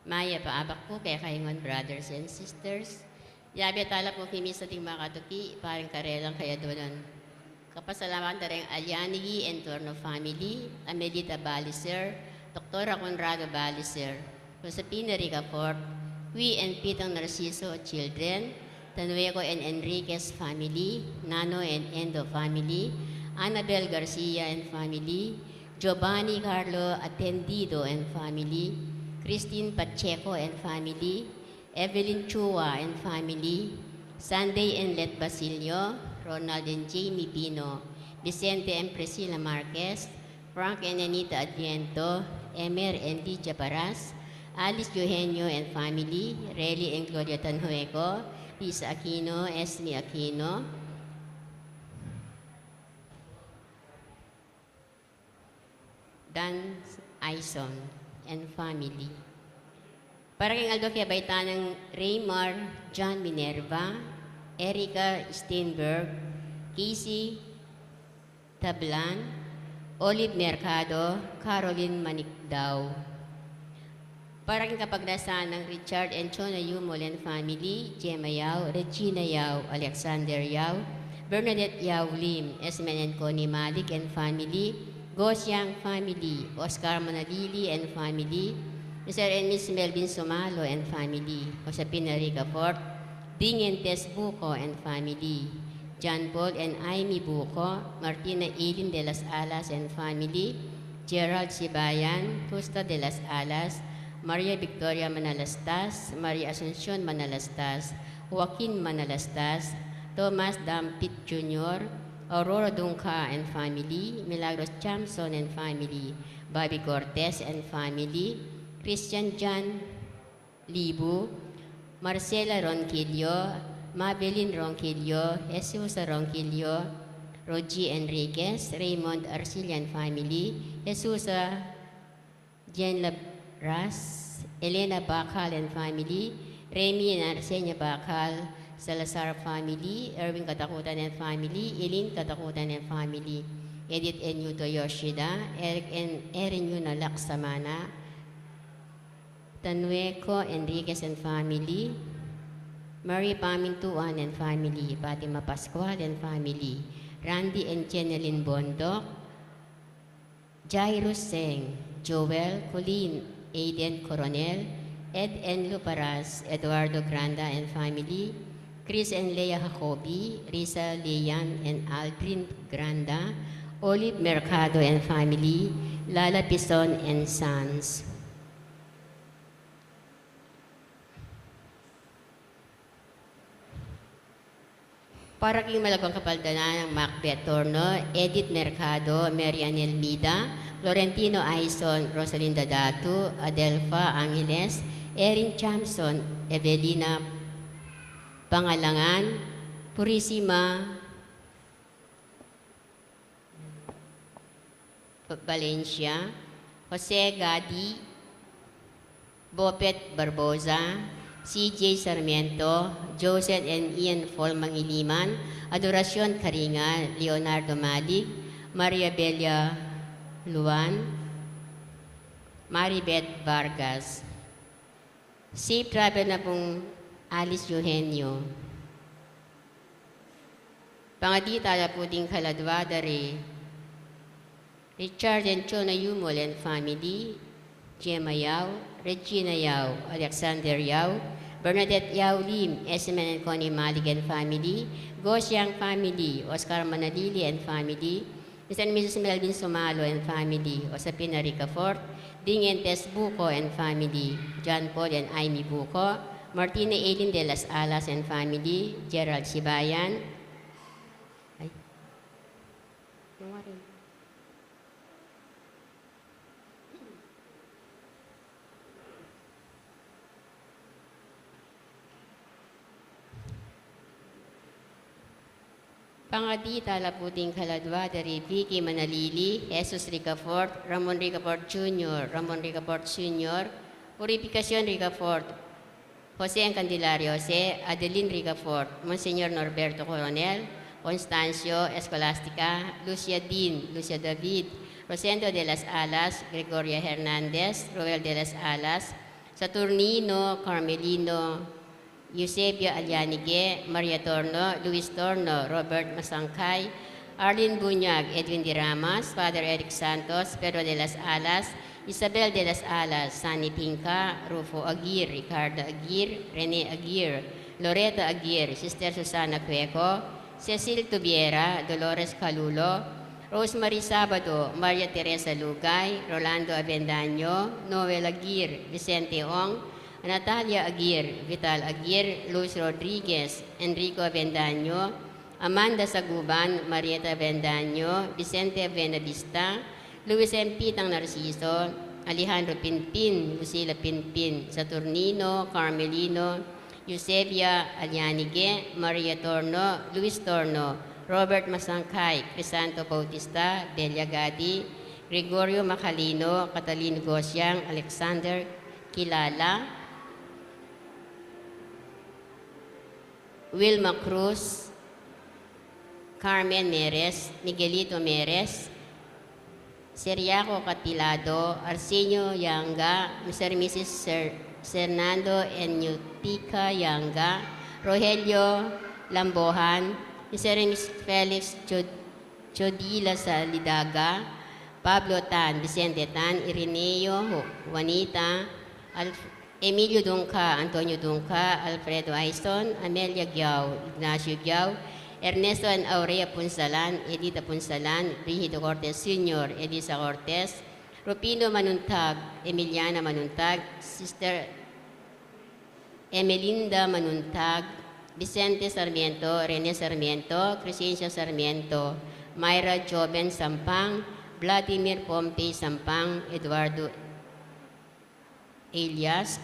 Maya paabak po kaya kayongon brothers and sisters. Yabi tala po kimi sa ting makatuki, parang karelang kaya doon. Kapasalamat na rin Alianigi and Torno family, Amelita Baliser, Dr. Conrado Baliser, Josepina Rica Fort, we and Pitong Narciso children, Tanueco and Enriquez family, Nano and Endo family, Annabel Garcia and family, Giovanni Carlo Atendido and family, Christine Pacheco and family, Evelyn Chua and family, Sunday and Let Basilio, Ronald and Jamie Pino, Vicente and Priscilla Marquez, Frank and Anita Adviento, Emer and Lydia Paras, Alice Eugenio and family, Relly and Gloria Tanhueco, Lisa Aquino, Esme Aquino, Dan Aison and family. Parang aldo kaya baita ng Raymar John Minerva, Erica Steinberg, Casey Tablan, Olive Mercado, Caroline Manikdaw. Parang kapagdasaan ng Richard and Chona Yumol and family, Gemma Yao, Regina Yao, Alexander Yao, Bernadette Yao Lim, Esmen and Connie Malik and family, Gosyang family, Oscar Manalili and family, Mr. and Miss Melvin Sumalo and family, Josepina Rica Fort, Ding and Tess Buco and family, John Paul and Amy Buco, Martina Eileen de las Alas and family, Gerald Sibayan, Justa de las Alas, Maria Victoria Manalastas, Maria Asuncion Manalastas, Joaquin Manalastas, Thomas Dampit Jr., Aurora Dunca and family, Milagros Chamson and family, Bobby Cortez and family, Christian John Libu, Marcela Ronquillo, Mabelin Ronquillo, Jesus Ronquillo, Rogie Enriquez, Raymond Arcilian family, Jesus Jen Labras, Elena Bacal and family, Remy and Arsenia Bacal, Salazar family, Erwin Katakutan and family, Eileen Katakutan and family, Edith and Yuto Yoshida, Eric and Erin Yuna Laksamana, Tanueco Enriquez and family, Marie Pamintuan and family, Fatima Pascual and family, Randy and Jeneline Bondok, Jairus Seng, Joel, Colleen, Aiden Coronel, Ed and Luparas, Eduardo Granda and family, Chris and Leah Jacobi, Risa Leyan and Aldrin Granda, Olive Mercado and family, Lala Pison and sons. Para king malabang kapaldanan ng Macbeth Torno, Edith Mercado, Marian Elmida, Florentino Aison, Rosalinda Datu, Adelfa Angeles, Erin Chamson, Evelina Pangalangan, Purisima Valencia, Jose Gadi, Bopet Barboza, CJ Sarmiento, Joseph and Ian Fall Mangiliman, Adoracion Karinga, Leonardo Madig, Maria Belia Luan, Maribeth Vargas. Safe travel na pong Alice Eugenio. Pangadita na po ding Kaladwadare, Richard and Chona Yumol and family, Gemma Yao, Regina Yao, Alexander Yao, Bernadette Yao Lim, Esmen and Connie Malik and family, Gosyang family, Oscar Manalili and family, Mr. and Mrs. Melvin Sumalo and family, Josepina Rica Fort, Ding and Tess Buco and family, John Paul and Amy Buco, Martina Eileen de las Alas and family, Gerald Sibayan, Pangadita Laputing Kaladwadari, Vicky Manalili, Jesus Ricafort, Ramon Ricafort Jr., Ramon Ricafort Sr., Purificación Ricafort, Jose Candelario Jose, Adeline Ricafort, Monsignor Norberto Coronel, Constancio Escolastica, Lucia Dean, Lucia David, Rosendo de las Alas, Gregoria Hernandez, Roel de las Alas, Saturnino Carmelino, Eusebio Alianigue, Maria Torno, Luis Torno, Robert Masangkay, Arlene Bunyag, Edwin Di Ramas, Father Eric Santos, Pedro de las Alas, Isabel de las Alas, Sunny Pinca, Rufo Aguirre, Ricardo Aguirre, Rene Aguirre, Loretta Aguirre, Sister Susana Cueco, Cecil Tubiera, Dolores Calulo, Rosemary Sabado, Maria Teresa Lugay, Rolando Avendaño, Noel Aguirre, Vicente Ong, Natalia Aguirre, Vital Aguirre, Luis Rodriguez, Enrico Avendaño, Amanda Saguban, Marieta Avendaño, Vicente Benavista, Luis M. Pitang Narciso, Alejandro Pinpin, Lucila Pinpin, Saturnino, Carmelino, Eusebia Alianigue, Maria Torno, Luis Torno, Robert Masangkay, Crisanto Bautista, Delia Gadi, Gregorio Macalino, Catalino Gosyang, Alexander Kilala, Wilma Cruz, Carmen Meres, Miguelito Meres, Seriaco Catilado, Arsenio Yanga, Mr. and Mrs. Fernando Enutica Yanga, Rogelio Lambohan, Mr. and Mrs. Felix Chodila Salidaga, Pablo Tan, Vicente Tan, Ireneo Juanita, Emilio Dunca, Antonio Dunca, Alfredo Aison, Amelia Giao, Ignacio Giao, Ernesto and Aurea Punsalan, Edita Punsalan, Brigido Cortez Sr., Elisa Cortez, Rupino Manuntag, Emiliana Manuntag, Sister Emelinda Manuntag, Vicente Sarmiento, Rene Sarmiento, Crescencia Sarmiento, Myra Joven Sampang, Vladimir Pompey Sampang, Eduardo Elias,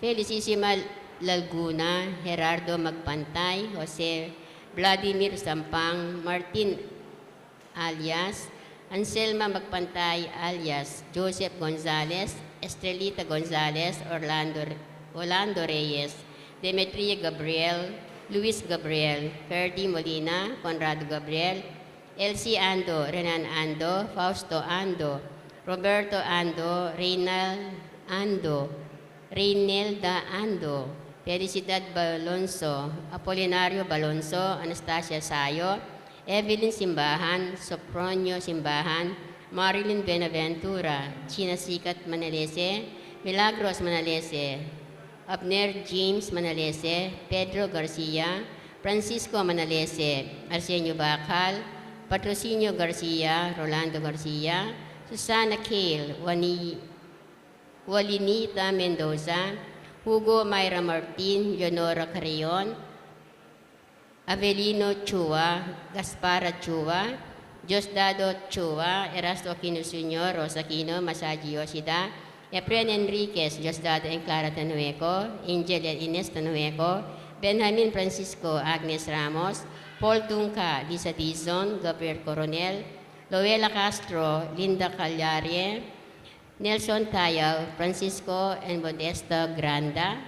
Felicissima Laguna, Gerardo Magpantay, Jose Vladimir Sampang, Martin alias, Anselma Magpantay alias, Joseph Gonzalez, Estrelita Gonzalez, Orlando Reyes, Demetria Gabriel, Luis Gabriel, Ferdy Molina, Conrado Gabriel, Elsie Ando, Renan Ando, Fausto Ando, Roberto Ando, Reynald Ando, Reynelda Ando, Felicidad Balonso, Apolinario Balonso, Anastasia Sayo, Evelyn Simbahan, Sopronio Simbahan, Marilyn Benaventura, China Sikat Manalese, Milagros Manalese, Abner James Manalese, Pedro Garcia, Francisco Manalese, Arsenio Bacal, Patrocinio Garcia, Rolando Garcia, Susana Kale, Walinita Mendoza, Hugo Mayra Martin, Leonora Carrion, Avelino Chua, Gaspara Chua, Diosdado Chua, Erasto Aquino Sr., Rosa Aquino, Masaji Yoshida, Efren Enriquez, Diosdado and Clara Tanueco, Angel and Ines Tanueco, Benjamin Francisco Agnes Ramos, Paul Dunca, Lisa Dizon, Gabriel Coronel, Loela Castro, Linda Calyarie, Nelson Tayaw, Francisco and Modesta Granda,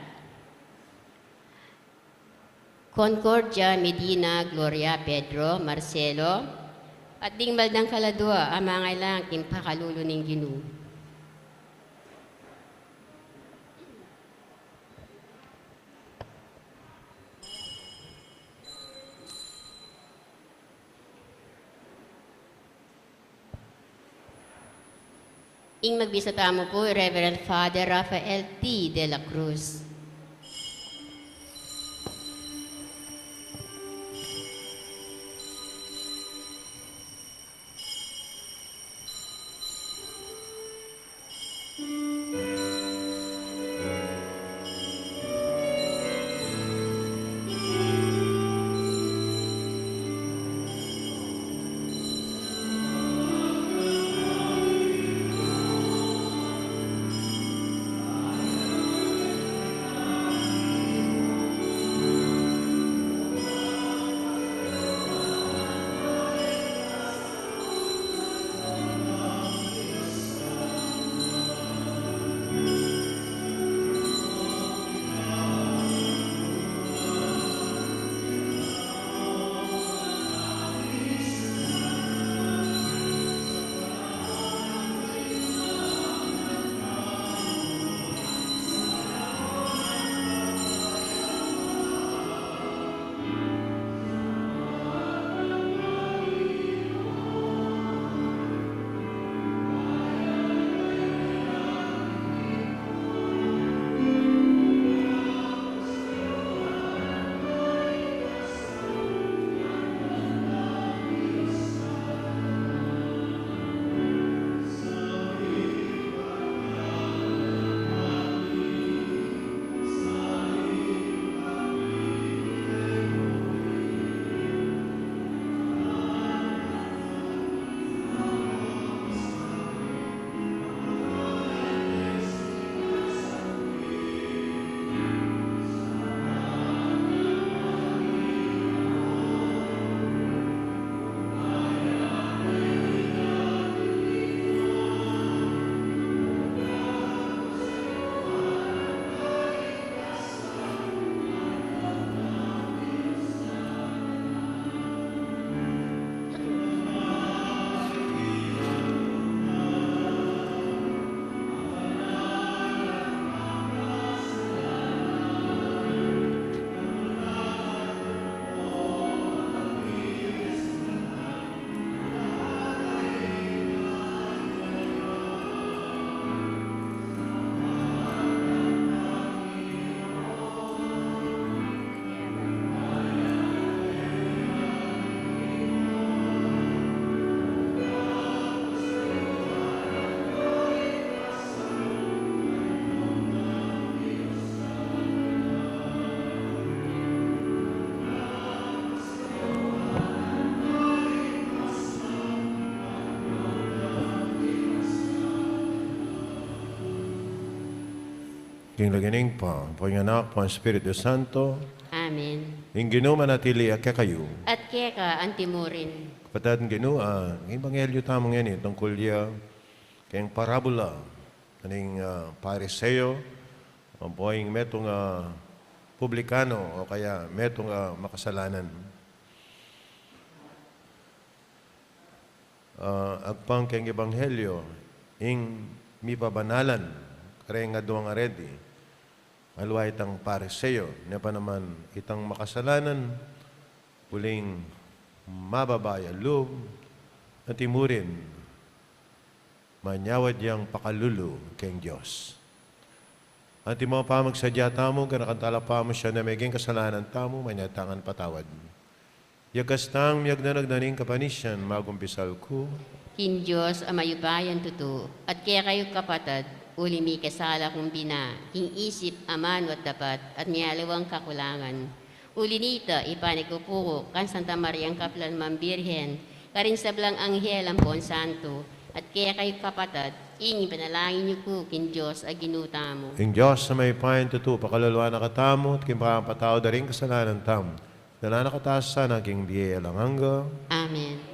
Concordia Medina, Gloria Pedro, Marcelo, at Dingmal ng Kaladua, ang mga ilang timpakalulo ng Ginoo. Ing magbisata mo po, Reverend Father Rafael T. de la Cruz. King laganing pa, po yung anak, po ang Espiritu Santo, Amen. yung ginuma natili at kayo. At keka antimurin. Kapatid ng ginua, ang Ebanghelyo tamang yan tungkol ya, kayong parabola, kaning pariseo, ang buhay metong publikano o kaya metong makasalanan. Agpang kayong Ebanghelyo, ing mipabanalan, kaya nga doang aredi, alwa itang pariseo, niya pa naman itang makasalanan, puling mababaya loob, at imurin, manyawad yang pakalulu kayong Diyos. At mo pa magsadya tamo, kanakantala pa mo siya na meging kasalanan tamo, manyatangan patawad. Yakastang miyag na nagdaning kapanisyan, magumpisal ko. King Diyos amayubayan tuto. At kaya kayo kapatid, uli mi kasala kong bina, king isip aman wat dapat, at miyalawang kakulangan. Uli nita, ipanikupuro, kan Santa Mariang Kaplan Mambirhen, karin sablang anghel ang Pon Santo, at kaya kayo kapatid, ingi panalangin niyo ko, king Diyos, a ginuta mo. King Diyos sa may pahin tuto, pakaluluan na katamo, at kimpapataw da rin kasalanan tamo. Dala na kataas sa naging biyaya lang hangga. Amen.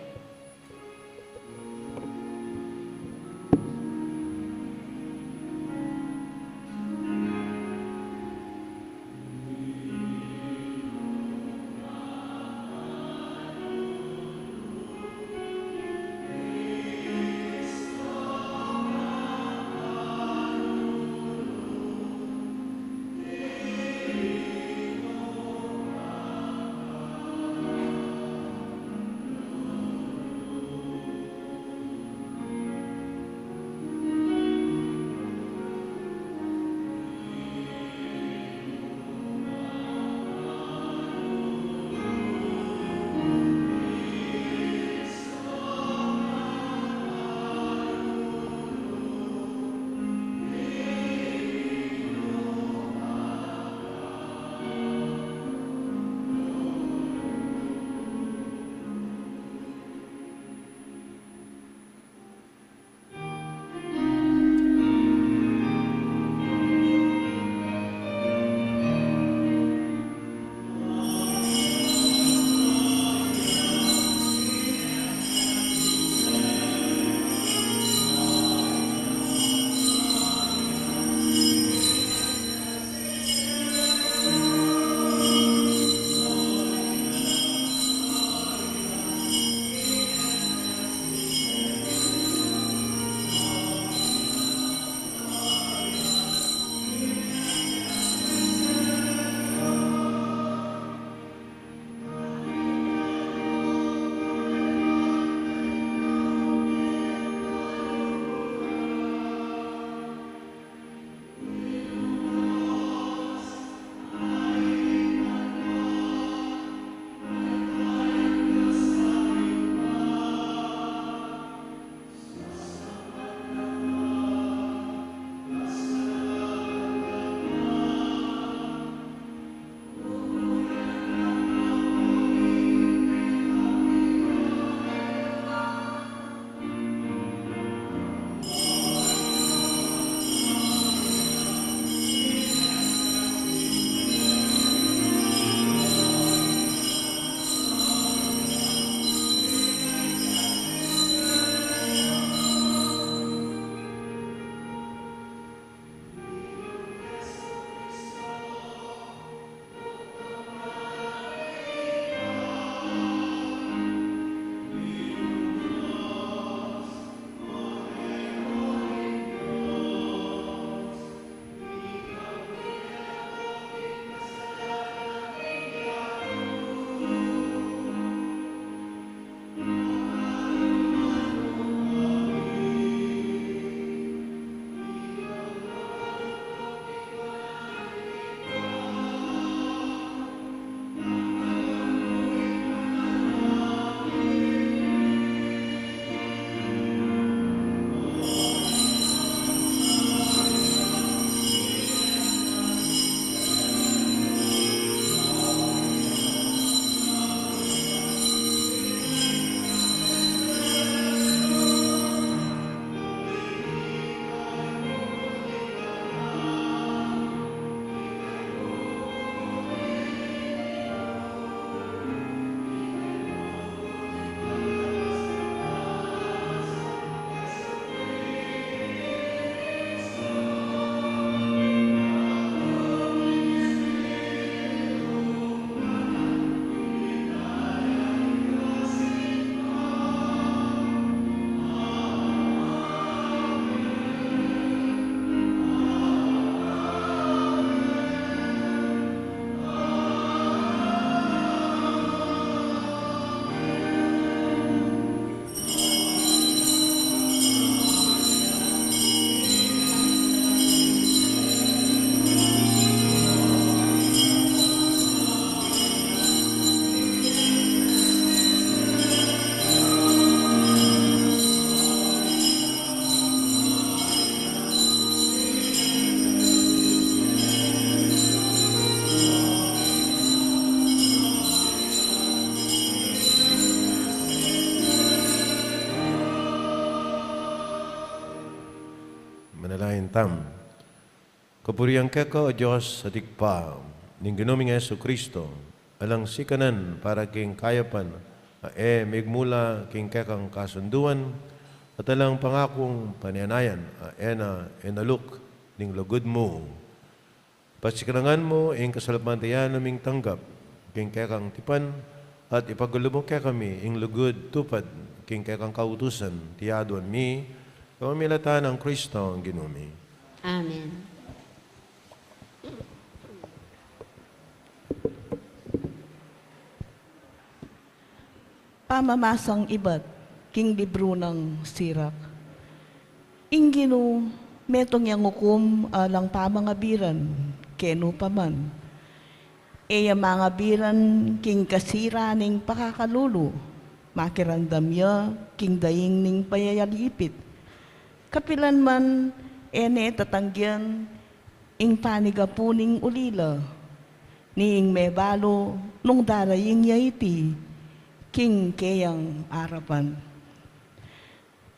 manalahin tam. Kapuriang keko o Diyos sa tikpa, ning ginuming Yesu Kristo, alang sikanan para king kayapan, migmula king kekang kasunduan, at alang pangakong panianayan, enaluk, ning lugod mo. Pasikanangan mo, ing kasalapmantayan naming tanggap, king kekang tipan, at ipagulo mo kaya kami, ing lugod tupad, king kekang kautusan, tiyaduan mi, pamamilatan ng Kristo ang ginumi. Amen. Pamamasang iba't king libro ng sirak. Ingino metong yang hukom alang pamangabiran, keno paman. Eya mga biran king kasira ning pakakalulu, makirandam ya king daying ning payayalipit. Kapilan man ene tatanggian ing panigapuning ulila, niing mebalo nung daraying yaiti, king kayang arapan.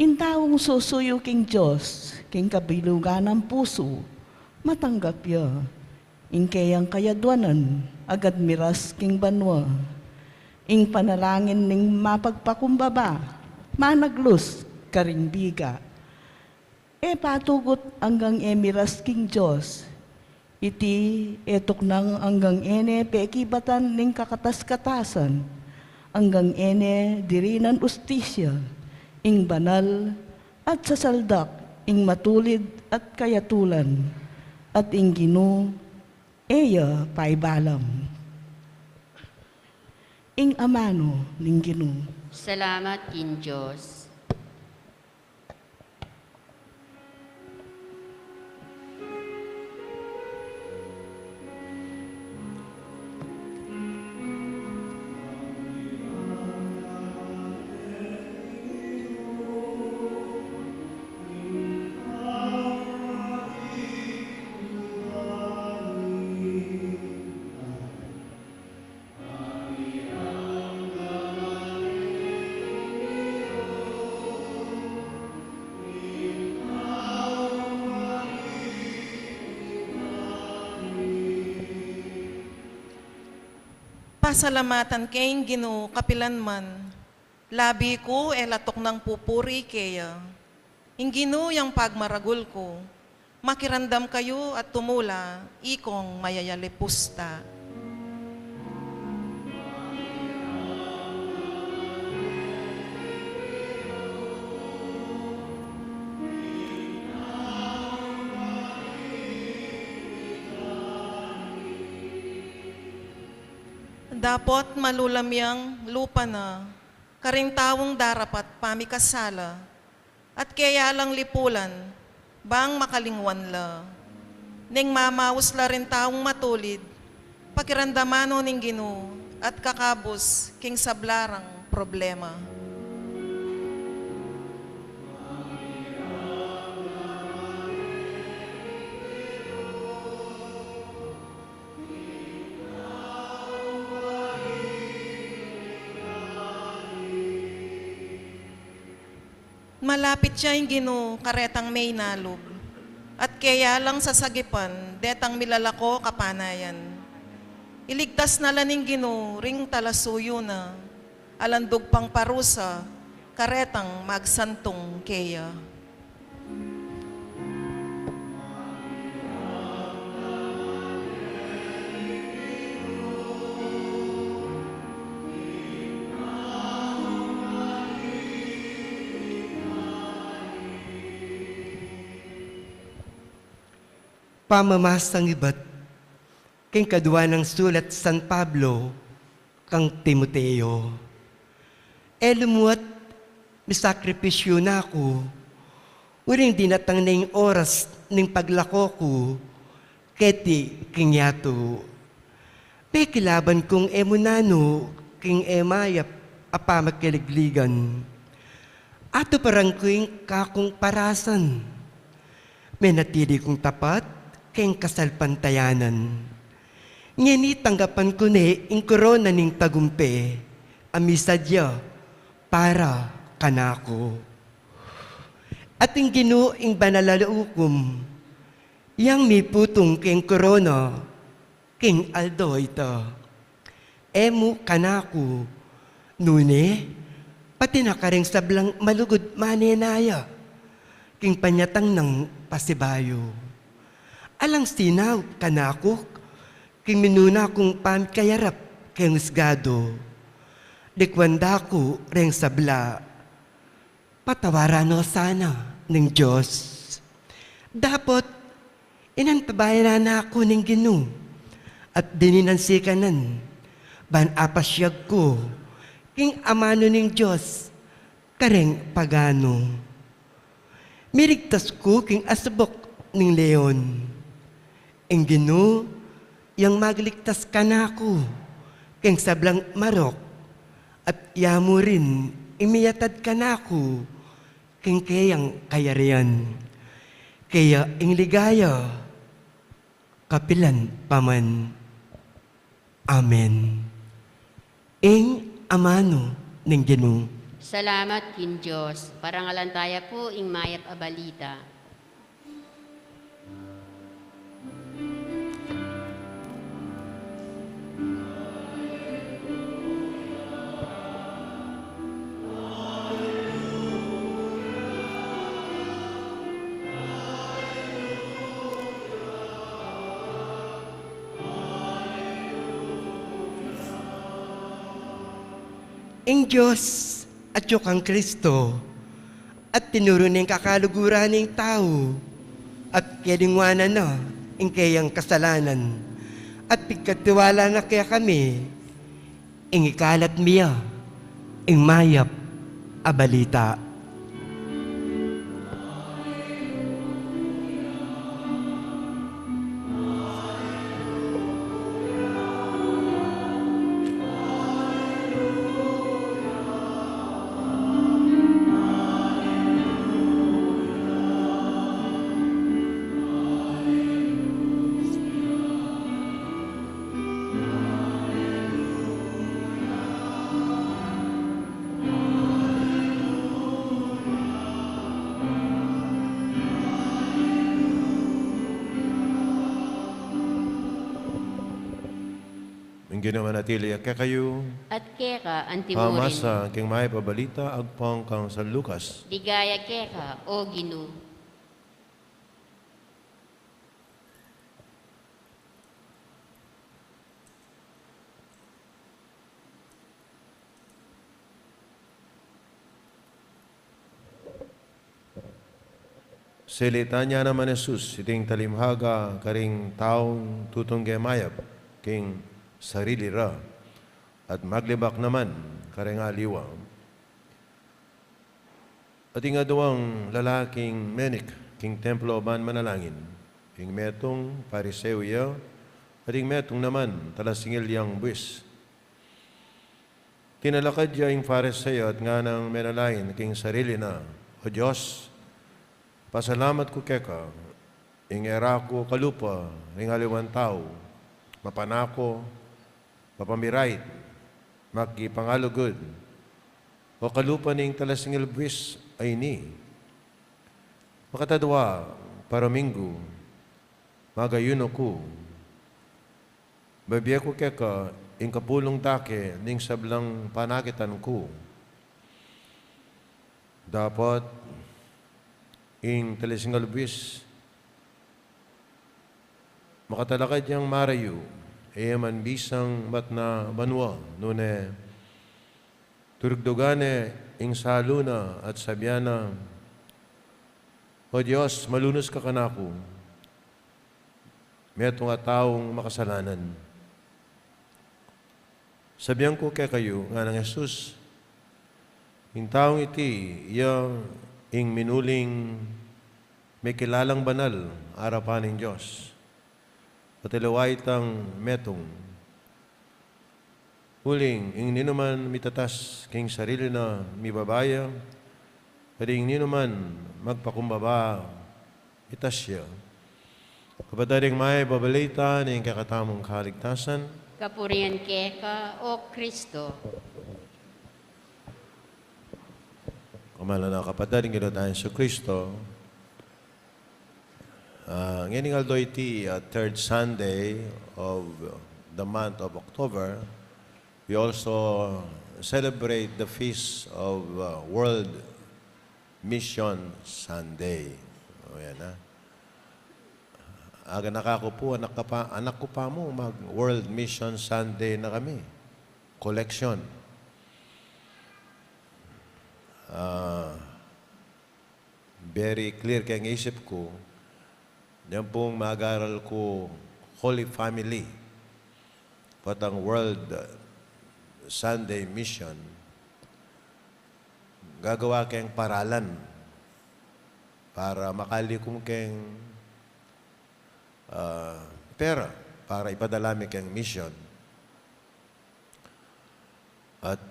Intaong susuyo king Diyos, king kabilugan ng puso, matanggap ya, ing kayang kayadwanan, agad miras king banwa, ing panalangin ning mapagpakumbaba, managlus karing biga. Patugot hanggang miras king Diyos, iti etok nang hanggang pekibatan ning kakatas-katasan, hanggang dirinan ustisya, ing banal at sasaldak, ing matulid at kayatulan, at ing Gino, eya paibalam. Ing amano ning Gino. Salamat kin Diyos. Pasalamatan kayong Ginoo kapilanman, labi ko latok ng pupuri kaya. Ing Ginoo yang pagmaragul ko, makirandam kayo at tumula, ikong mayayalipusta. Dapot malulamyang lupa na, karing tawong darapat pamikasala, at kaya lang lipulan, bang makalingwan la. Ning mamaus la rin taong matulid, pakirandamano ning Ginoo, at kakabos king sablarang problema. Malapit siya yung Ginoo, karetang may nalog. At kaya lang sa sagipan, detang milalako kapanayan. Iligtas na laning Ginoo, ring talasuyo na. Alandog pang parusa, karetang magsantong keya. Pamamasang iba't king kadwa ng sulat San Pablo kang Timoteo. Lumuat misakripisyo na ako, uring dinatang na yung oras ng paglako ko, keti kingyato. Pekilaban kong emunano, king emayap, apamakiligligan. Ato parang kuing kakong parasan. May natili kong tapat, king kasalpantayanan. Ngeni tanggapan ko ne ing korona ning tagumpe, amisadya para kanako. At ang ginuing banalalukom, yang mi putong king korona, king Aldo ito. Emu kanaku, nune, pati na karing sablang malugod manenaya, king panyatang ng pasibayo. Alang sinaw kanako, king minuna kong pamkayarap, king usgado. Dikwanda ko ring sabla, patawaran no sana ng Diyos. Dapat, inantabayan na ako ng Ginoo at dininansicanan, ban apasyag ko, king amano ng Diyos, kareng pagano. Mirigtas ko king asubok ng leon. Ang Ginoo, yang magligtas ka na ako, king sablang marok, at yamo rin, imiyatad ka na ako, king kayang kayarian. Kaya ing ligaya, kapilan paman. Amen. Ing amano ng Ginoo. Salamat kin Diyos, parangalantaya po ing mayap a balita. Ing Diyos at yung Kristo at tinuro ng kakaluguran ng tao at kedingwanan na ing kayang kasalanan at pigkatiwala na kaya kami ing ikalat miya ing mayap a balita. Ang ginamanatili ang kakayo, At keka antimurin, pamasa king may pabalita, agpang kang San Lucas. digaya keka o Ginoo. Silita niya naman Jesus, iting talimhaga karing taong tutong mayap, king sarili ra, at maglibak naman karing aliwa. At nga duwang lalaking menik, king templo ban manalangin, king metong pariseo ya, at ing metong naman talasingil yang buwis. Tinalakad niya ing pariseo at nga nang menalain king sarili na, O Diyos, pasalamat ko keka, ing era ko kalupa, ing aliwan tao, mapanako, mapamirait, makipangalugod, o kalupa ning talasingil buwis ay ni. Makatadwa, paraminggo, magayuno ko, babiya ko keka, ing kapulong dake, ning sablang panakitan ko. Dapat, ing talasingil buwis, makatalakad yang marayu, man bisang mat na banwa, nune turugdogane ing saluna at sabyana, O Diyos, malunos ka kanako, metong nga taong makasalanan. Sabihan ko kay kayo, nga ng Jesus, ing taong iti, ing minuling may kilalang banal, arapan ng Diyos. Patilaway tang metong. Huling, ing ninuman mitatas king sarili na mibabaya, pwede ing ninuman magpakumbaba itasya. Kapataring may babalita na ing kakatamong kaligtasan, Kapurian keka o Kristo. Mahal na kapatid, ng Ginoon tayong Yesu Kristo. Ngayon nga iti third Sunday of the month of October, we also celebrate the feast of World Mission Sunday. O yan ha. Aga nakako po, anak ko pa mo, mag-World Mission Sunday na kami. Collection. Very clear kaya ang isip ko, yan pong mag-aral ko Holy Family. Patang World Sunday Mission, gagawa kayong paralan para makalikom kayong pera para ipadalami kayong mission. At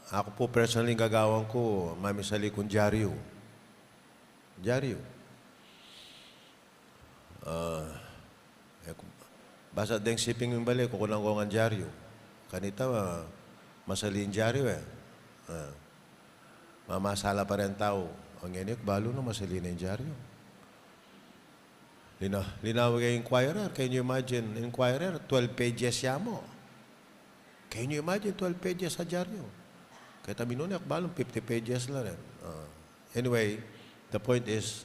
ako po personally gagawin ko, mamisali kong dyaryo. Dyaryo. Basta deng siping yung balik, kukulang ko ang dyaryo. Kanita, masalin dyaryo eh. Mamasala pa rin tao. Ang yan balo na masalin yung dyaryo. Linawag yung inquirer. Can you imagine, inquirer, 12 pages yamo. Can you imagine 12 pages sa dyaryo? Kaya tabi nun, balong 50 pages lang rin. Anyway, the point is,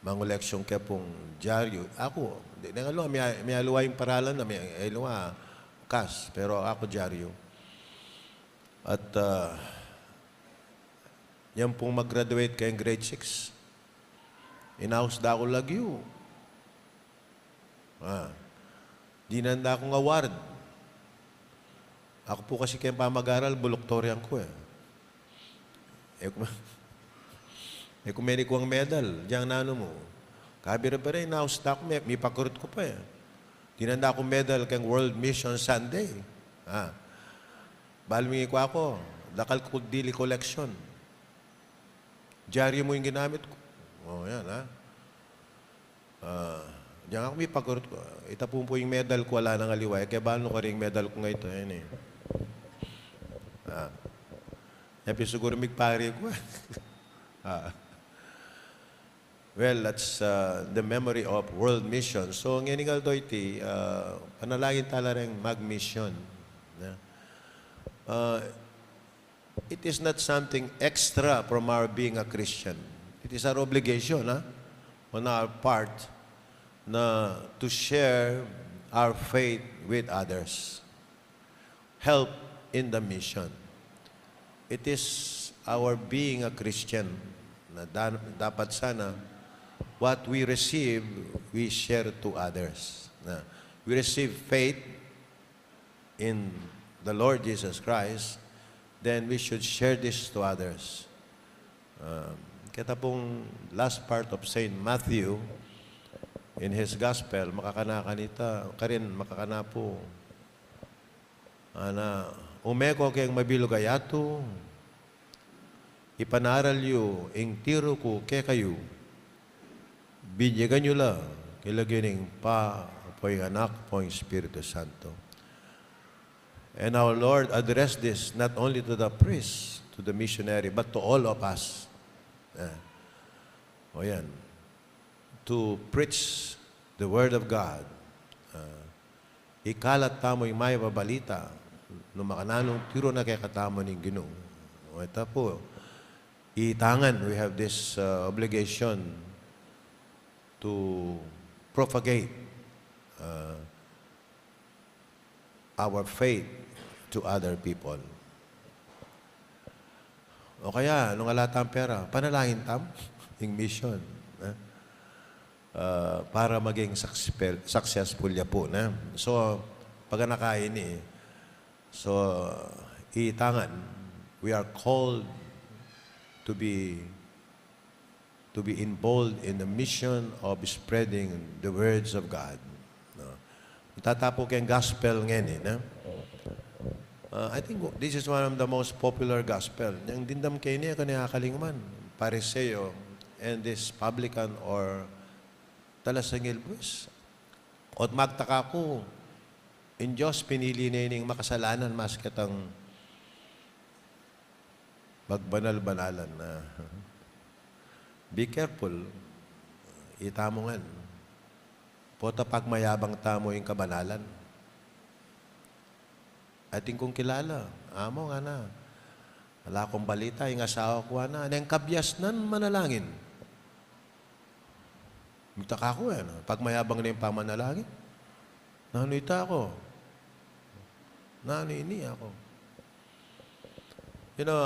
manguleksyon kaya pong dyaryo. Ako, may aluwa yung paralan na may aluwa kas, pero ako dyaryo. At yan pong mag-graduate kayong grade 6. Inausda ako lagyo. Dinanda akong award. Ako po kasi kayong pamag-aral, buloktoryan ko eh. Kumeni ko ang medal, diyan nano mo. Kabira pa rin, nausda ko, may pakurot ko pa eh. Dinanda akong medal kayong World Mission Sunday. Balmingi ko ako, dakal ko dili collection. Dyaryo mo yung ginamit ko. Yan ha. Diyan ako may pakurot ko. Itapon po yung medal ko, wala nang aliway. Kaya balo ko rin yung medal ko ngayon. Yan eh. Yapi siguro magpari ko. Well, that's the memory of world mission. So, ngayon nga iti, panalangin tala rin mag-mission. It is not something extra from our being a Christian. It is our obligation on our part to share our faith with others. Help in the mission. It is our being a Christian na dapat sana what we receive, we share to others. We receive faith in the Lord Jesus Christ, then we should share this to others. Kita pong last part of Saint Matthew, in his gospel, makakanakanita, karin makakana po, umeko kayong mabilugayato, ipanaral yu, ing tiro ko kay kayo, binyagan nyo lang, kilagining pa, po yung anak, po yung Espiritu Santo. And our Lord addressed this not only to the priest, to the missionary, but to all of us. To preach the Word of God. Ikalat tamo yung may babalita no makananong tiro na kaya katamo ng Ginoo. Ito po, itangan, we have this obligation to propagate our faith to other people. O kaya, nung alatang pera, panalangin tam, yung mission. Para maging successful ya po. So, pag nakain so, itangan, we are called to be involved in the mission of spreading the words of God. Tatapo kayong gospel ngayon I think this is one of the most popular gospel. Yung dindam kayo niya, kanya kalingman, Pariseo, and this publican or talasangil bus. At magtaka ko, in Diyos pinili na yung makasalanan mas kitang magbanal-banalan na. Be careful. Itamongan. Pota pagmayabang tamo yung kabanalan. Ating kong kilala. Amo nga na. Wala akong balita. Yung asawa ko na. Anong kabyas nan manalangin. Mitaka ko yan. Pagmayabang na yung pamanalangin. Nanuita ako. Nanini ako. You know,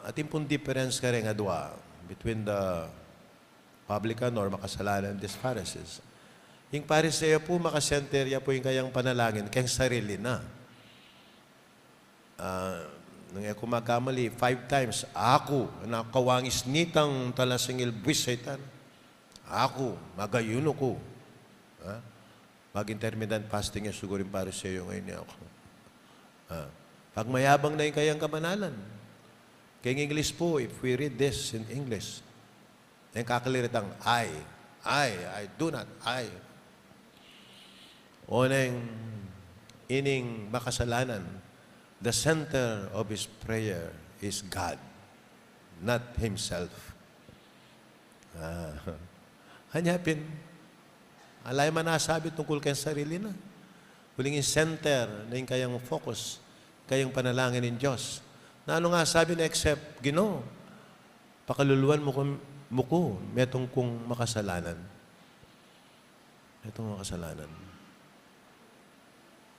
ating pong difference ka rin adwa between the publican or makasalanan des Pharisees. Yung Pariseo po, makasenterya po yung kayang panalangin, kayang sarili na. Nung ako magkamali, 5 times, ako, nakawangis nitang talasingil buwis saitan. Ako, magayuno ko. Mag-intermittent fasting yung siguro yung Pariseo ngayon niya ako. Pag mayabang na yung kayang kabanalan. Kaya in English po, if we read this in English, yung kakaliritang I do not, I. O nang ining makasalanan, the center of his prayer is God, not himself. Hanyapin, alay man nasabi tungkol kayong sarili na. Huling yung center na yung kayang focus, kayang panalangin ng Diyos. Na ano nga sabi na except Ginoo, pakaluluan mo ko, metong kong makasalanan. Metong makasalanan.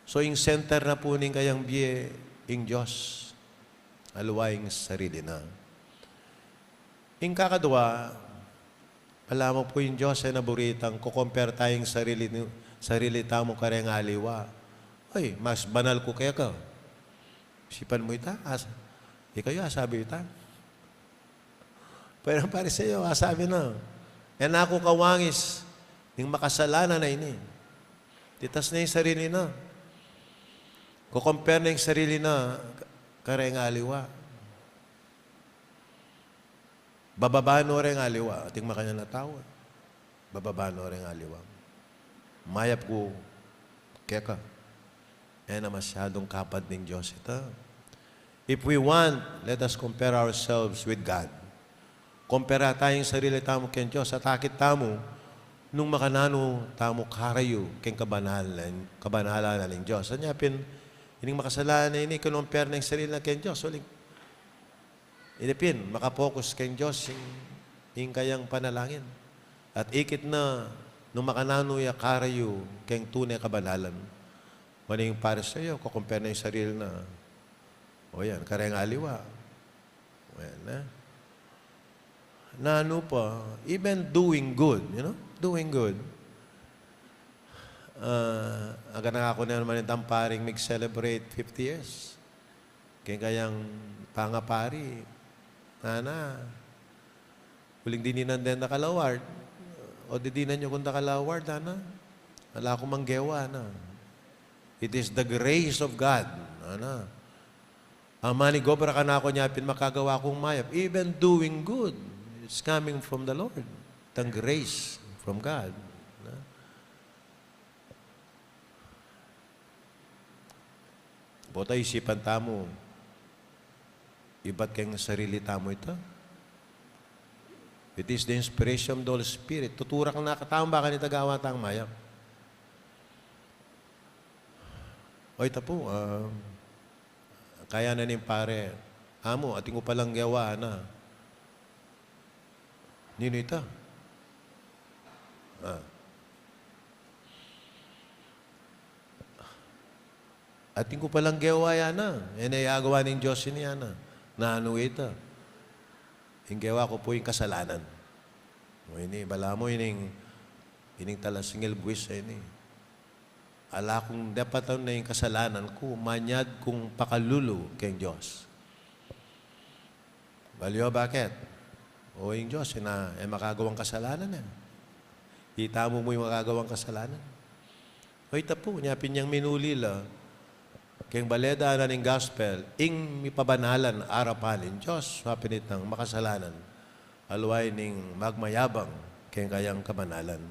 So, yung center na po ning kayang biye, yung Diyos, aluwayang sarili na. Yung kakadwa, alam mo po yung Diyos ay naburitang, kukompare tayong sarili tamong kareng aliwa. Ay, mas banal ko kaya ka. Sipan mo ita, ikayo asabi ita. Pero ang Pariseo, asabi na, yan ako kawangis, yung makasalanan na ini. Titas na yung sarili na. Kukompare na yung sarili na kareng aliwa. Bababano rin aliwa, ating makanya na tao. Bababano rin aliwa. Mayap ko, kaya ka. Yan na masyadong kapad ng Diyos ito. If we want, let us compare ourselves with God. Compare tayong sarili tamo kay Diyos. At akit tamo, nung makanano tamo karayo kay kabanalan ng Diyos. Anyapin, ining makasalanan na ini, kinumpare ng sarili na kay Diyos. Uling, inipin, makapokus kay Diyos yung kayang panalangin. At ikit na, nung makanano ya karayo kay tunay kabanalan. Maning para sa iyo, kukumpare na yung sarili na, o yan, kareng aliwa. O yan, na ano pa, even doing good, you know, doing good. Aga na ako na naman yung tamparing mag-celebrate 50 years. Kayang pangapari, huling dininan din nakalaward. O didinan nyo kung nakalaward, wala akong manggewa, It is the grace of God. Ang manigobra ka na ako niya, makagawa kong mayap. Even doing good, it's coming from the Lord. Itang grace from God. Bota isipan tamo, iba't kayong sarili tamo ito. It is the inspiration of the Holy Spirit. Tuturak na katawang baka ni tagawa tang mayap. O ito po, kaya na nin pare, amo, ating ko palang gawa na. Nino ito? Ating ko palang gawa yan na. Yan ay agawa ng Diyos niya na. Na ano ito? Yung gawa ko po yung kasalanan. O ini, bala mo, ining talasingil buwis sa ini. Ala kong dapat na yung kasalanan ko, manyad kong pakalulu kay Diyos. Baliw, bakit? O yung Diyos, makagawang kasalanan yan. Itamo mo yung makagawang kasalanan. O ito po, nyapin niyang minulila, kayang baleda na ng gospel, ing mipabanalan arapanin Diyos, mapinit ng makasalanan, alway ning magmayabang, kayang kayang kabanalan.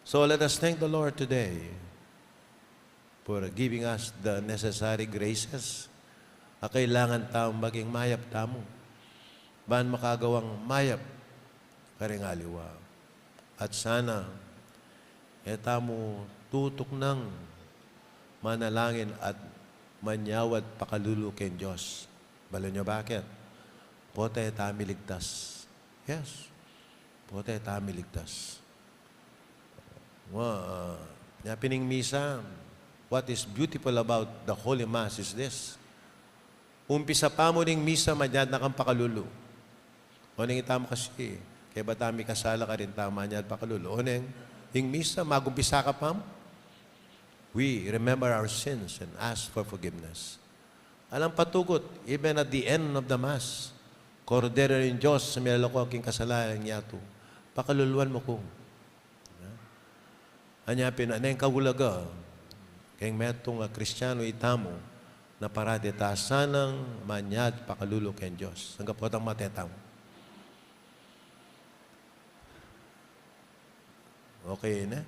So let us thank the Lord today for giving us the necessary graces. Kailangan tao maging mayap tamo. ban makagawang mayap karingaliwa. At sana, eta mo tutok ng manalangin at manyawat pakalulu ken Diyos. Balo nyo bakit? Pote tami ligtas. Yes. Pote tami ligtas. Pining misa, what is beautiful about the Holy Mass is this. Umpisa pa mo ning misa, manyad na kang pakalulu. O nang itama kasi, kaya ba tami kasala ka rin tama niya at pakalulu. O nang ing misa, magumpisa ka pa mo. We remember our sins and ask for forgiveness. Alang patugot, even at the end of the Mass, Kordero ng Diyos, sa milala ko aking kasalanan niya to, pakaluluan mo ko. Anyapin, aneng kawulaga, kayong metong Kristiyano itamo, na parati tasanang manyad pakalulu ken Diyos. Ang kapotang matetamo. Okay na?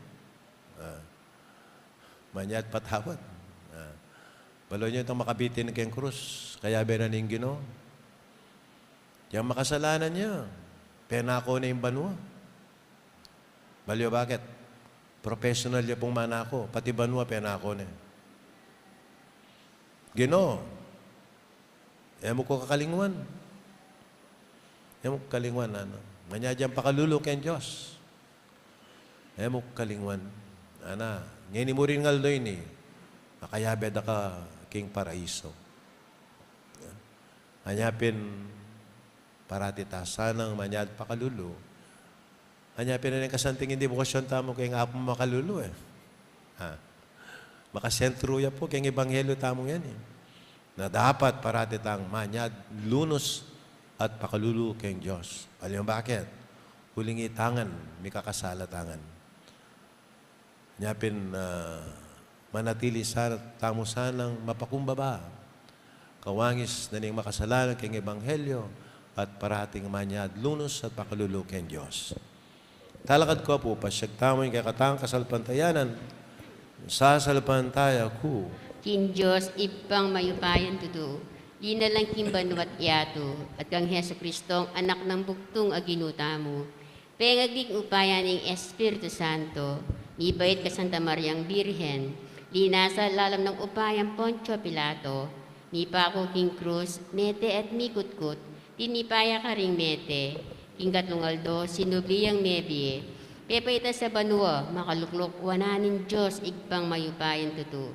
Manyad patawad. Balo nyo itong makabitin kayong krus. Kaya beraning Ginoo. Yung makasalanan niya. Penako na yung banwa. Baliw bakit? Professional niya pong manako. Pati banwa penako na. Ginoo. Mo ko kakalingwan. Mo kakalingwan. Ano? Manyad yung pakalulu ken Diyos. Mo kalingwan. Ana, ngayon mo rin ngaldoy ni, makayabed ka king paraiso. Anyapin, parati tasanang manyad pakalulu. Anyapin na rin kasanting hindi bukasyon tamo kayong apong makalulu eh. Makasentro ya po kayong ebanghelyo tamong yan eh. Na dapat parati tang manyad, lunos at pakalulu kayong Diyos. Alam mo bakit? Huling itangan, may kakasalatangan. Nyapin manatili sa tamo sanang mapakumbaba. Kawangis na niyang makasalanan kayong ebanghelyo at parating manyad, lunos at pakalulu kayong Diyos. Talakad ko po, pasyag tamo yung kakatang kasalpantayanan, sasalpantaya ko. Kin Diyos, ipang mayupayan tuto, di na lang kimbanuat yato, at kang Heso Kristong anak ng bugtong aginuta mo. Pengaglik upayan ng Espiritu Santo, ni Bait ka Santa Mariang Birhen, di nasa lalam ng upayang Poncio Pilato, ni Paco King Cruz, mete at mikutkut, tinipaya ka ring mete, King Katlungaldo, sinubliyang mebie, pepaita sa banwa, makaluklok, wananin Diyos, igpang mayupayan tuto.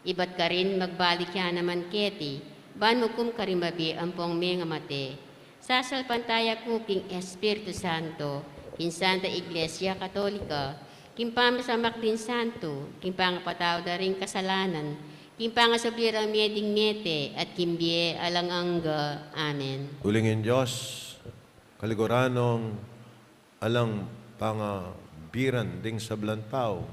Ibat ka rin, magbalik ka naman keti, banukum karimabi ang pong mga mate. Sasalpantaya ko King Espiritu Santo, King Santa Iglesia Katolika, King pamasamak din santo, King pangapataw na rin kasalanan, King pangasablirang meding mete, at kimbie alang angga. Amen. Tulingin Diyos, kaliguranong alang pangabiran ding sa blantaw,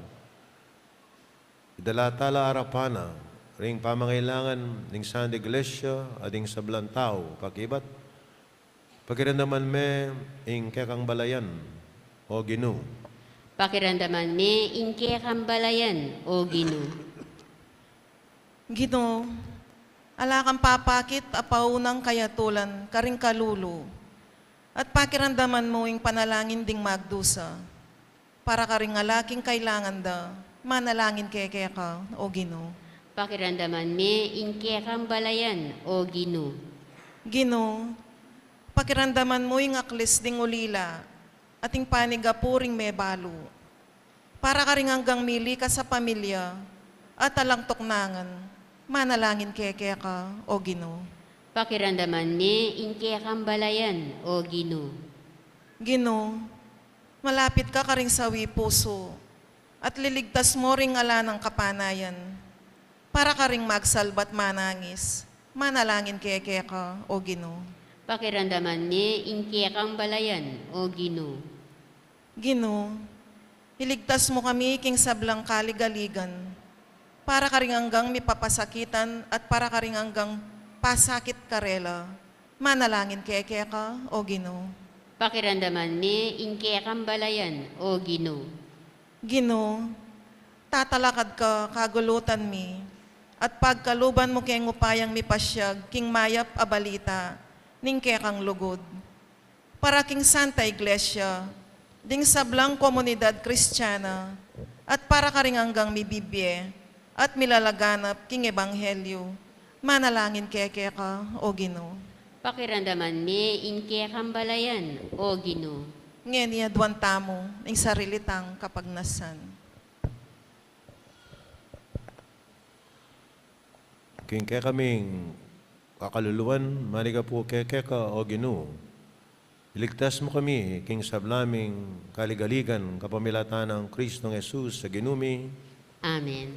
idalatala arapana, ring pamangailangan ding sa iglesia, ading sa blantaw, pakibat, pakirandaman me, ing kekang balayan, o Ginoo. Pakiramdaman me, inke kambalayan, o Ginoo. Ginoo, ala kang papakit apaw ng kayatulan, karing kalulu, at pakiramdaman mo yung panalangin ding magdusa, para karing alaking kailangan da, manalangin keke ka, o Ginoo. Pakiramdaman me, inke kambalayan, o Ginoo. Ginoo, pakiramdaman mo yung aklis ding ulila, ating panigapuring may balo, para karing hanggang mili ka sa pamilya, at alang toknangan, manalangin keke ka, o Ginoo. Pakiramdaman me, inke kambalayan, o Ginoo. Ginoo, malapit ka karing sawi puso, at liligtas mo ring ala ng kapanayan, para karing magsalbat manangis, manalangin keke ka, o Ginoo. Pakiramdaman me, inke kambalayan, o Ginoo. Ginoo, iligtas mo kami king sablang kaligaligan, para karing hanggang mipapasakitan at para karing hanggang pasakit karela, manalangin keke ka, o Ginoo. Pakiramdaman me, inke kambalayan, o Ginoo. Ginoo, tatalakad ka kagulutan mi, at pagkaluban mo keng upayang mipasyag, king mayap abalita, ning kekang lugod, para king Santa Iglesia, ding sablang komunidad Kristiyana, at para karing hanggang mibibye, at milalaganap king Ebanghelyo, manalangin keke ka, O Ginoo. Pakiramdaman mi, inke kambalayan, o Ginoo. Ngayon niya duwan tamo, ng sarilitang kapagnasan. King kaya kaming kakaluluwan, maniga po keke ka, O Ginoo. Iligtas mo kami, king sablaming kaligaligan, kapamilatan ng Kristong Jesus sa ginumi. Amen.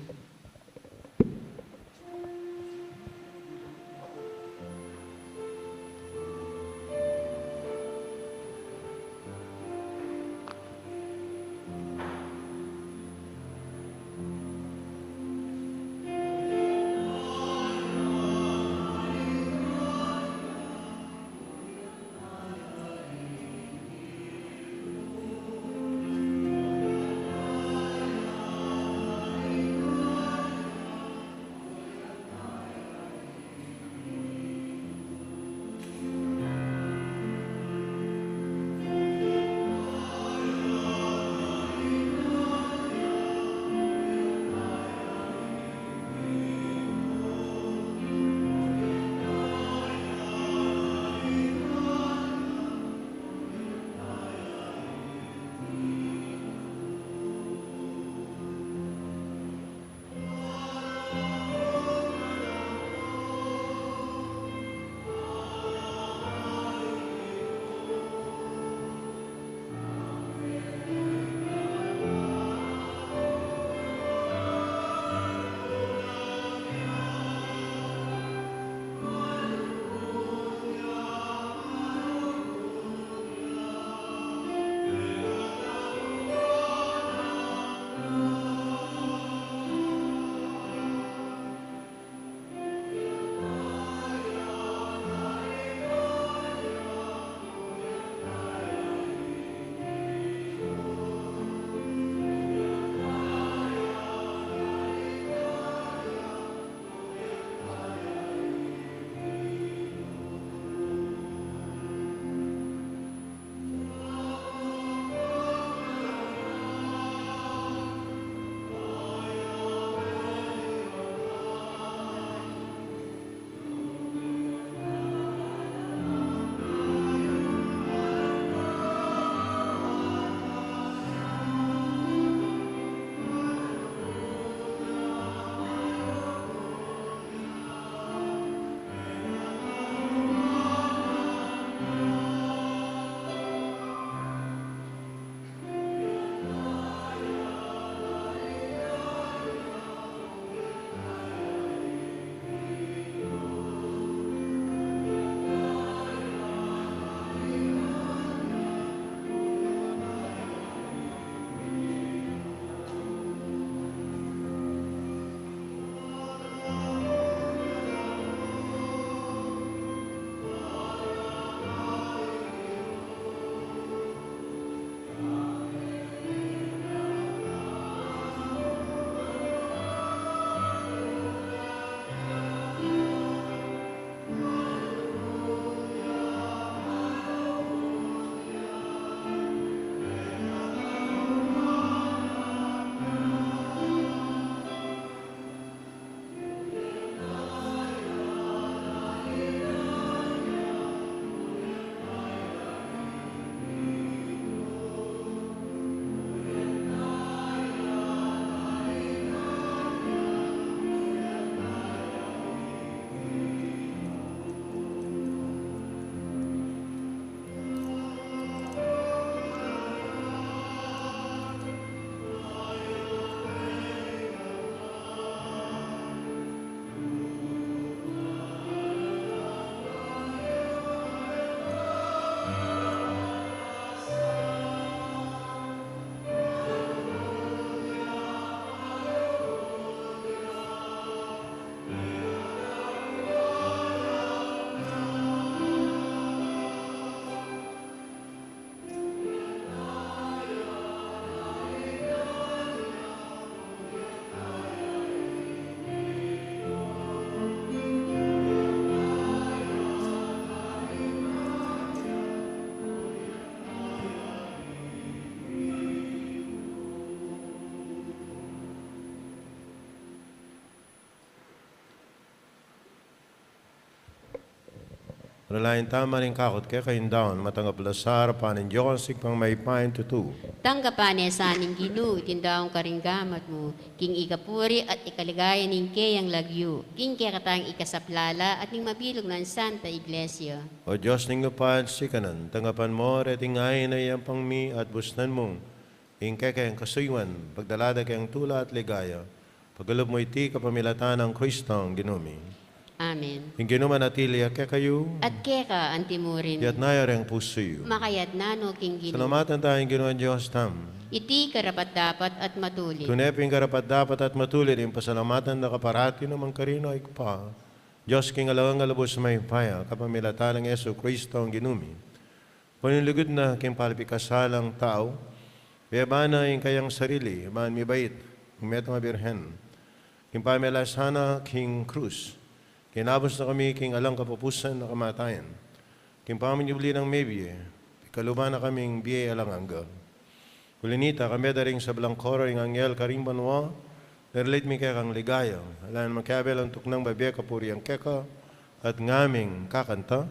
Ralayan tama rin kakot kaya kayong daon, matanggap lasar, panin Diyos, sikpang may pain tutu. Tanggapan sa aning Ginu, itindaong karinggamat mo, king ikapuri at ikaligaya ning kayang lagyu, king kaya katang ikasaplala at ning mabilog ng Santa Iglesia. O Diyos ning lupad, sikanan, tanggapan mo, reting ay na iyang pangmi at busnan mo, ing kaya kayang kasuywan, pagdalada kayang tula at ligaya, pagalob mo iti kapamilatan ng Kristong ginumi. Amen. Ing ginuman atiliya kaya kayo, At keka antimurin, yat nayarang pusoyo. makayat nano king Ginu. Salamatan tayong ginoon Diyos tam. Iti karapat dapat at matuloy. Tuneping karapat dapat at matuloy yung pasalamatan na kaparati naman karino ay kupa. Diyos king alawang alabos may paya, kapamilatan ng Yesu Kristo ang ginumi. Panilugod na king palipikasalang tao, biyabana yung kayang sarili, man mibait, yung metong birhen. King pamilasana king krus, kinabos na kami king alang kapupusan na kamatayan. King paminyubli ng mebye, ikaluba na kaming biye alang angga. Kulinita, kami daring sa Blancoro, yung angyel karimbanwa, relate mi kaya kang ligaya. Alam magkabel ang tuknang babiya kapuri ang keka, at ngaming kakanta.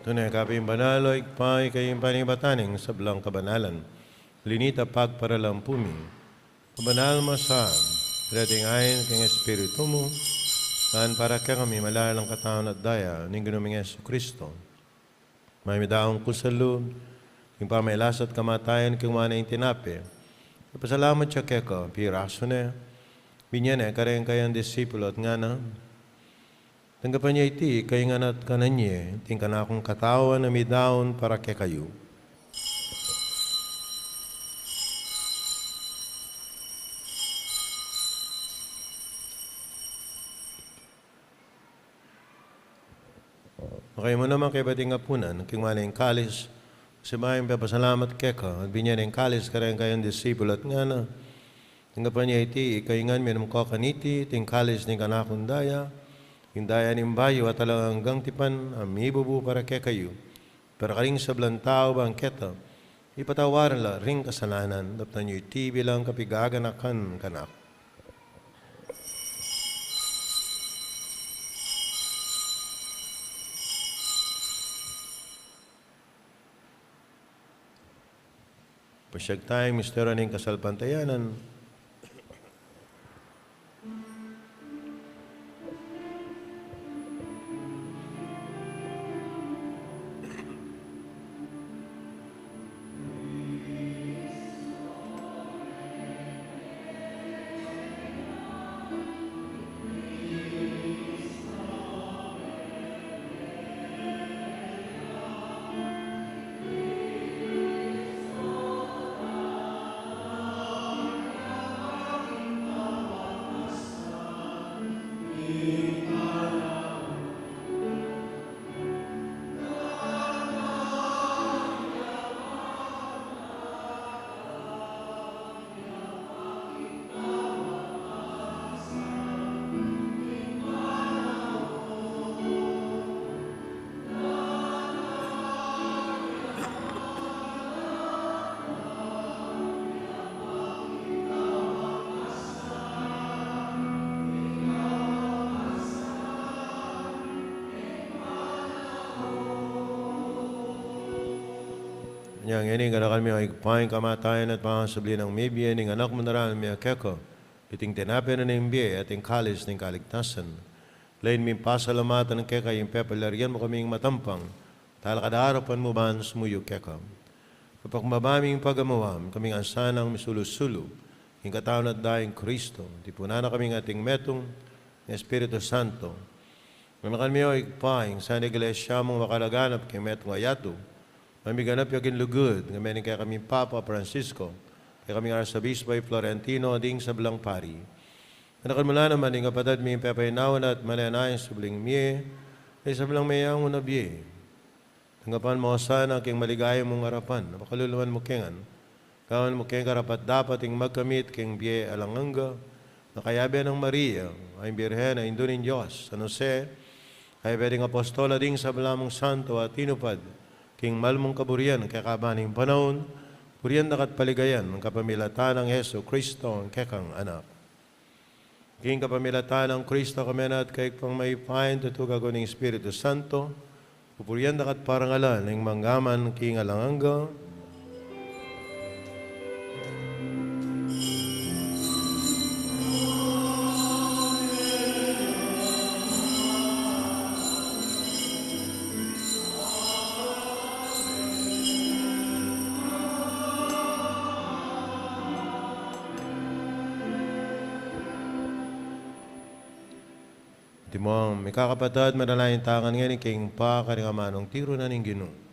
Tunay kaping banalo, ikpay kayong panibataning sa blang kabanalan. Linita pagparalang pumi. Kabanal masam, reting ayin king Espiritu mo, saan para kaya kami malalang katawan at daya, ning ginuming Yesu Kristo. May midaong kusalub, king pamailas at kamatayan, king wana yung tinapi. Kapasalamat siya keko, piraso na, binyan kareng kayang disipulo at nga na, tanggapan niya iti, kayo nga na't kananye, ting ka na akong katawan na may daon para kay kayo. Okay mo naman kay bating apunan, king maling kalis, si bayang papasalamat keka, at binyan ng kalis ka rin kayong disipulo at nga na, tanggapan niya iti, kayo nga minum ko kaniti, ting kalis ni kanakong daya, hindaya ning bayo at talagang hanggang tipan amibubu para kay kayo. Pero kaling sa blantao bangketa, ipatawaran la ring kasalanan, daptan nyo iti bilang kapigaganakan kanak. Pasyag tayong mistero ning kasalpantayanan, Yang ini kadang kami ay paing kamatayan at pangasabli ng mibye ning anak mo naran mi akeko. Iting tinapin na ning biye at ing kalis ning kaligtasan. Lain mi pasalamatan ng keka yung pepalarian mo kaming matampang. Tal kadarapan mo ban sumuyo keka. Kapag mabaming pagamawam, kaming ansanang misulusulo. Ing katawan at daing Kristo. Tipunan na kaming ating metong ng Espiritu Santo. Manakan mi ay paing sa iglesia mong makalaganap kay metong ayato. Mamiganap yakin lugod, nga mening kaya kami Papa Francisco, kaya kami Arsabispo Florentino, ading sa Blang Pari. Manakan mula naman, yung kapatid mi pepainawan at mananayan sa Bling Mie, ay sa Blang Mayang unabye. Tanggapan mo sana king maligaya mong harapan, napakaluluan mo kengan. Kawan mo keng karapat dapat ing magkamit king biye alanganga, na kayabe ng Maria, ay birhen na indunin Diyos, San Jose, ay pwedeng apostola ding sa Blamong Santo at tinupad, king malmong kaburian kakabaning panahon, burian nakat paligayan ng kapamilatan ng Yesu Kristo ang kekang anak. King kapamilatan ng Kristo kamenat kay pang may pain tutuga ko ng Espiritu Santo, pupurian nakat parangalan ng manggaman king alanganga, Timong, may kakapatad, madalayin tangan nga ni King Pa, karingamanong tiro na ning Ginoo.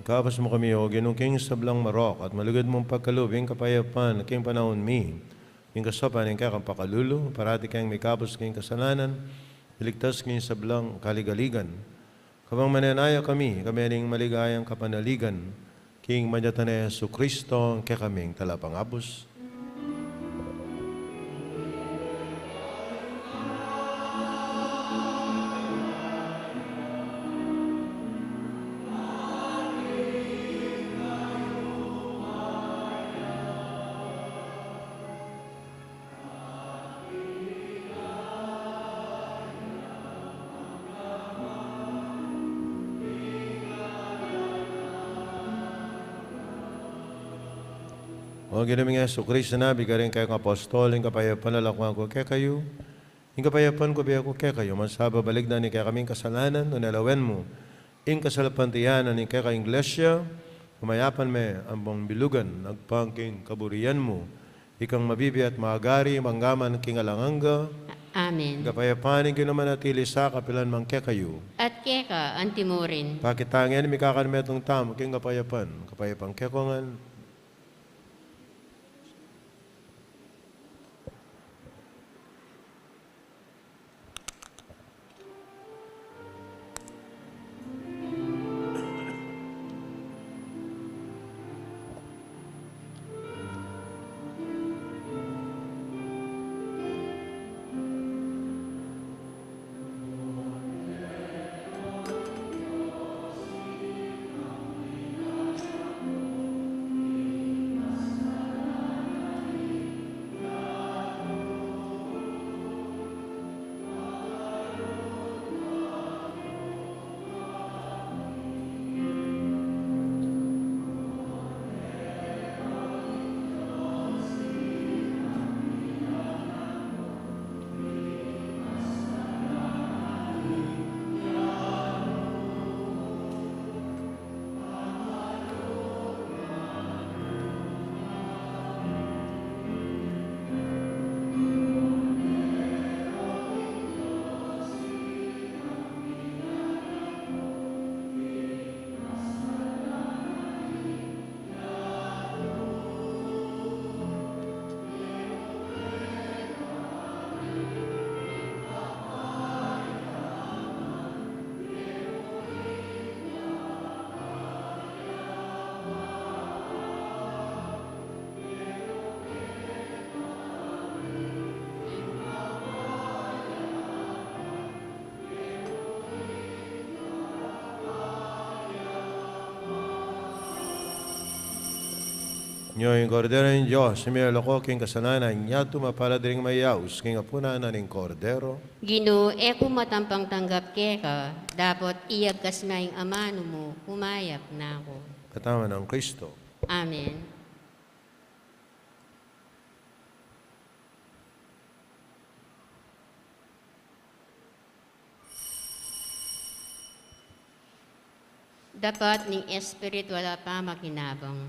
Kapas mo kami o ginong king sablang marok at malugad mong pagkalubing kapayapan king panahon mi. King kasapan ng kakang pakalulu, parati kang may kapos king kasalanan, iligtas king sablang kaligaligan. Kapang mananaya kami ning maligayang kapanaligan, king manyatan na Yesu Kristo, kakaming talapangabos. O ginaming Yesu Kristo na, bigarin kayo ng apostol, yung kapayapan nalakuan ko kaya kayo. Yung kapayapan ko biya ko kaya kayo. Masaba balik na ni kaya kaming kasalanan, nalawen mo. Yung kasalapantiyanan ni kaya kayong iglesia, kumayapan me ambong bilugan, nagpangking kaburian mo. Ikang mabibi at maagari, manggaman king alanganga, Amen. Kapayapaan ng ginamanatili sa kapilan mangke kayo. At keka, antimurin. Pakitangyan mi kakanmetong tamo king kapayapan. Kapayapang kekongan. Nyo yung kordero ng Diyos, similo ko king kasananan niya tumapaladaring mayaus, king apuna na ning kordero. Gino, eko matampang tanggap keka, dapat iyagkas na yung amano mo, humayap na ako. Katama ng Kristo. Amen. Dapat ning Espiritu wala pa makinabang.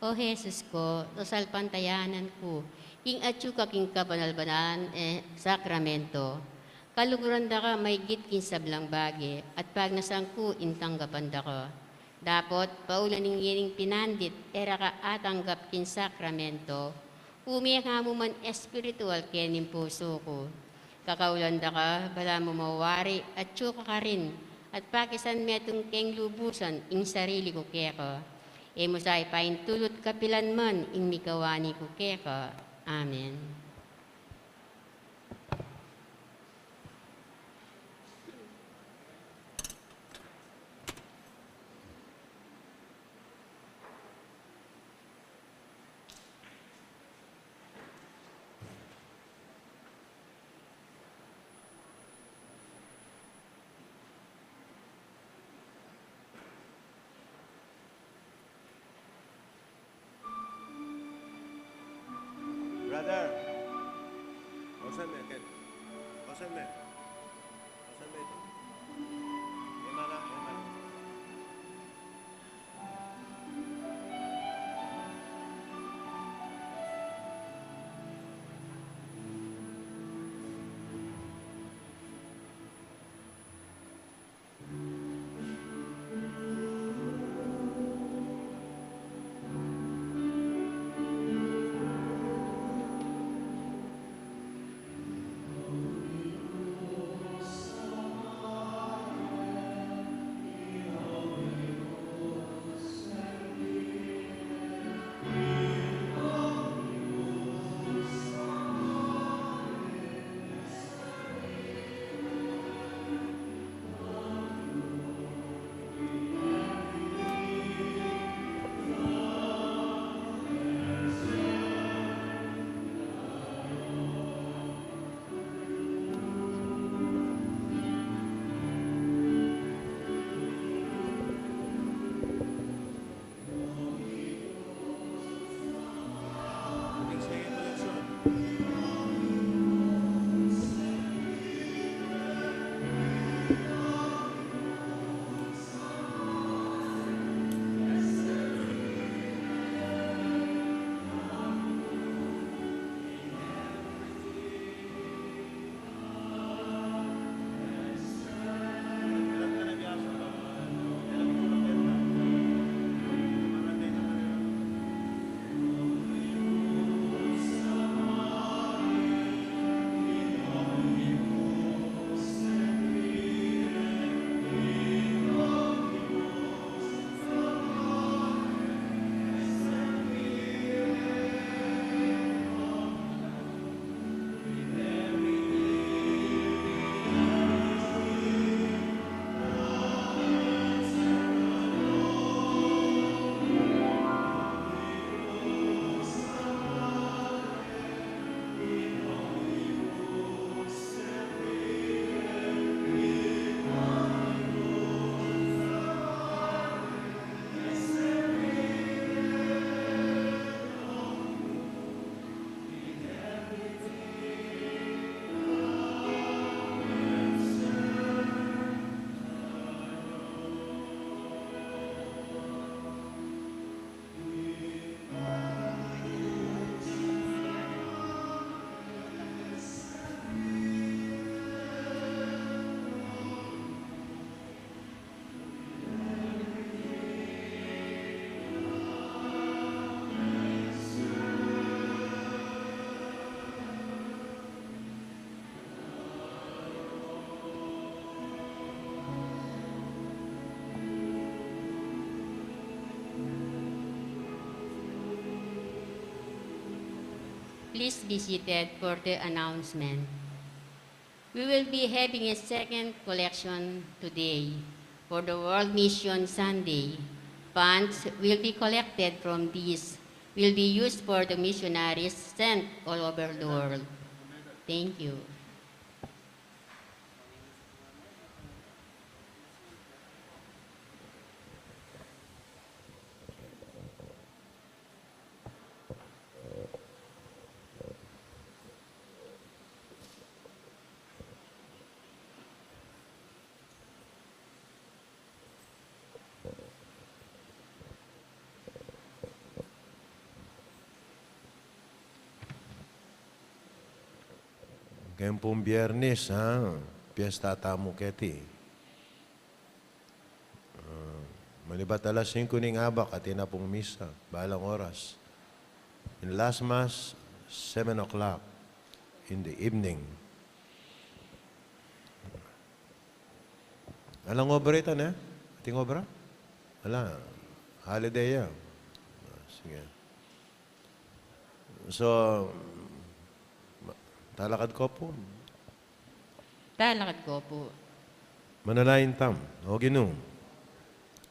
O Jesus ko, dasal pantayanan ko, king atyu ka king kabanal-banalan sakramento. Kaluguran da ka may git king sablang bagi, at pag nasangku intanggapan da ka. Dapat paulan ning yining pinandit, era ka atanggap king sakramento. Umiyak nga mo man espiritual kening puso ko. Kakaulan da ka, bala mo mawari, atyu ka rin, at pakisan metong keng lubusan ing sarili ko keka. Emo sa ipain tulot kapilan man ing mikawani ko keka. Amen. Brother, osan me, Ken. Osan me. Osan me ito. Emana, emana. Please be seated for the announcement. We will be having a second collection today for the World Mission Sunday. Funds will be collected from these will be used for the missionaries sent all over the world. Thank you. Ngayon pong biyernes, ha? Piyesta tamo keti. Malibat alas 5 ning abak at ina pong misa, balang oras. In last Mass, 7 o'clock in the evening. Alang obra ito na? Ating obra? Ala, holiday yan. Sige. So, talakad ko po. Talakad ko po. Manalain tam, o Ginoo.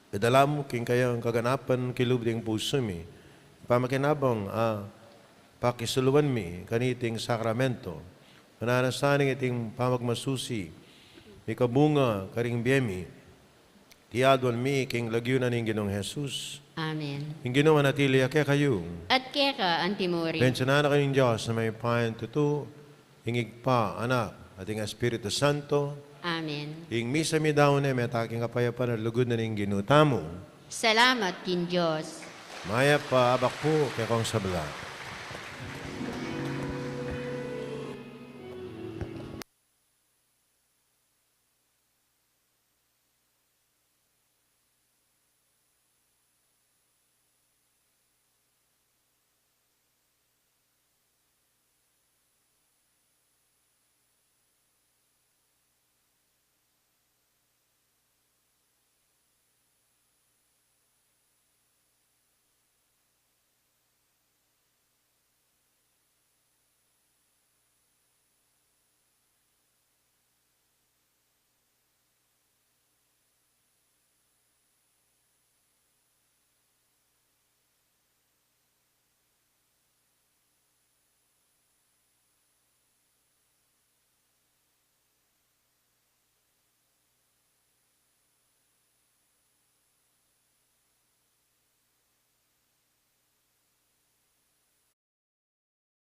Kadala mo king kayang kaganapan kilubding puso mi. Pamakinabang pakisuluan mi kaniting sakramento. Mananasaning iting pamagmasusi. Mi kabunga karing biyemi. Tiyadwan mi king lagyunan ng Ginoong Jesus. Amen. Yung Ginoo manatili kaya kayo. At kaya ka, Antimori. Bensanana kayong Diyos na may payan tutu, hingig pa, anak, ating Espiritu Santo, Amen. hing misa mi daw na may taking kapayapan at lugod na ning ginutamo. Salamat kin Diyos. Maya pa, abak po, kaya kong sabla.